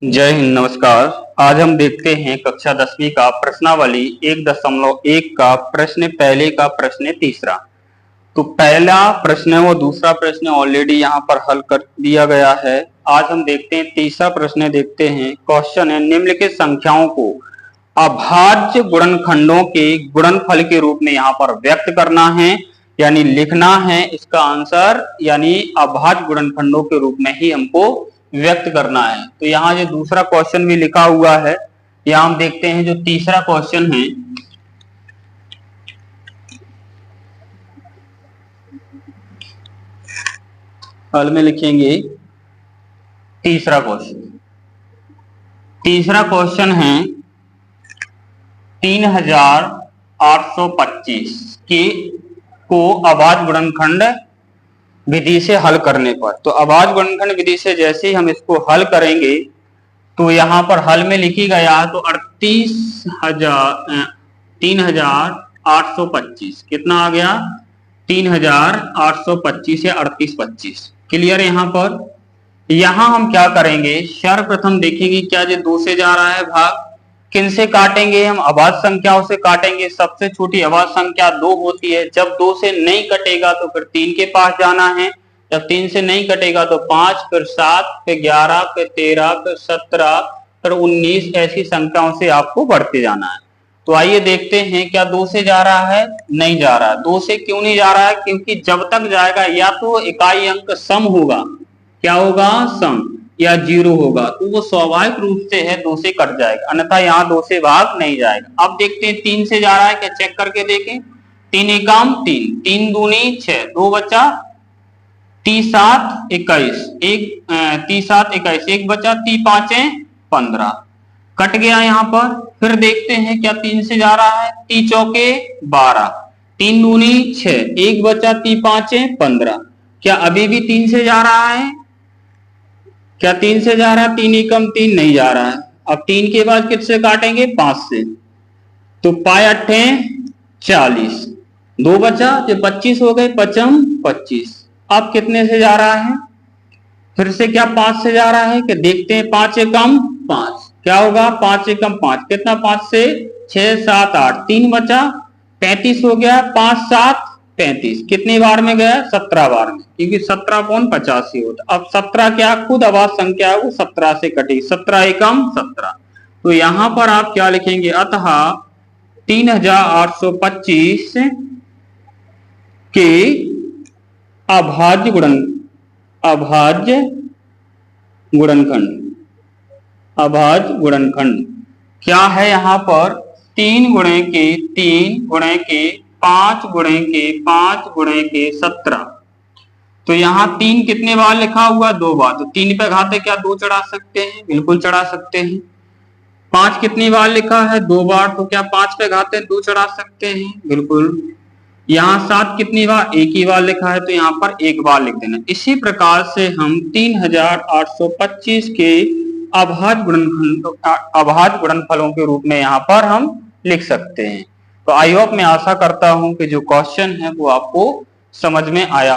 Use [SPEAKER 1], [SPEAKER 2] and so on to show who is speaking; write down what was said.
[SPEAKER 1] जय हिंद, नमस्कार। आज हम देखते हैं कक्षा 10वीं का प्रश्नावली 1.1 का प्रश्न पहले का प्रश्न तीसरा। तो पहला प्रश्न है वो दूसरा प्रश्न ऑलरेडी यहाँ पर हल कर दिया गया है। आज हम देखते हैं तीसरा प्रश्न। देखते हैं, क्वेश्चन है निम्नलिखित संख्याओं को अभाज्य गुणनखंडों के गुणनफल के रूप में यहाँ पर व्यक्त करना है, यानी लिखना है। इसका आंसर यानी अभाज्य गुणनखंडों के रूप में ही हमको व्यक्त करना है। तो यहाँ जो दूसरा क्वेश्चन भी लिखा हुआ है, यहाँ हम देखते हैं जो तीसरा क्वेश्चन है, हल में लिखेंगे तीसरा क्वेश्चन है 3825 के को अभाज्य गुणनखंड विधि से हल करने पर। तो अभाज्य गुणनखंड विधि से जैसे ही हम इसको हल करेंगे तो यहाँ पर हल में लिखी गया तो 3825 कितना आ गया, 3825 या 3825। क्लियर है यहाँ पर। यहाँ हम क्या करेंगे, सर्वप्रथम देखेंगे क्या जो 2 से जा रहा है भाग किन से काटेंगे, हम अभाज्य संख्याओं से काटेंगे। सबसे छोटी अभाज्य संख्या 2 होती है। जब 2 से नहीं कटेगा तो फिर 3 के पास जाना है। जब 3 से नहीं कटेगा तो 5, फिर 7, फिर 11, फिर 13, फिर 17, फिर 19, ऐसी संख्याओं से आपको बढ़ते जाना है। तो आइए देखते हैं क्या 2 से जा रहा है, नहीं जा रहा है। 2 से क्यों नहीं जा रहा है, क्योंकि जब तक जाएगा या तो इकाई अंक सम होगा, क्या होगा, सम, या 0 होगा, तो वो स्वाभाविक रूप से है 2 से कट जाएगा, अन्यथा यहाँ 2 से भाग नहीं जाएगा। अब देखते हैं 3 से जा रहा है क्या, चेक करके देखें। 3 एकम 3, 3 दूनी 6, 2 बचा 37 21, 1 बचा 3 5 15, कट गया यहाँ पर। फिर देखते हैं क्या 3 से जा रहा है, 3 चौके 12, 3 दूनी 6, 1 बचा 3 5 15। क्या अभी भी 3 से जा रहा है, क्या 3 से जा रहा है, 3 एकम 3 नहीं जा रहा है। अब 3 के बाद किससे काटेंगे, 5 से, तो पाए 8 40, 2 बचा जो 25 हो गए, 5 25। अब कितने से जा रहा है, फिर से क्या 5 से जा रहा है, कि देखते हैं 5 एकम 5 क्या होगा, 5 एकम 5 कितना, 5 से 6 7 8, 3 बचा 35 हो गया, 5 7 35, कितनी बार में गया, 17 बार में, क्योंकि 17 कौन 85 होता। अब 17 क्या खुद अभाज्य संख्या है, वो 17 से कटेगी, 17 एकम 17। तो यहां पर आप क्या लिखेंगे, अतः 3825 के अभाज्य गुणनखंड क्या है, यहां पर 3 गुणे के 3 गुणे के 5 गुणे के 5 गुणे के 17। तो यहाँ 3 कितने बार लिखा हुआ, 2 बार, तो 3 पे घाते क्या 2 चढ़ा सकते हैं, बिल्कुल चढ़ा सकते हैं। 5 कितनी बार लिखा है, 2 बार, तो क्या 5 पे घाते 2 चढ़ा सकते हैं, बिल्कुल। यहाँ 7 कितनी बार, 1 ही बार लिखा है, तो यहाँ पर 1 बार लिख देना। इसी प्रकार से हम 3825 के अभाज्य गुणनफलों के रूप में यहाँ पर हम लिख सकते हैं। तो आई होप, मैं आशा करता हूं कि जो क्वेश्चन है वो आपको समझ में आया।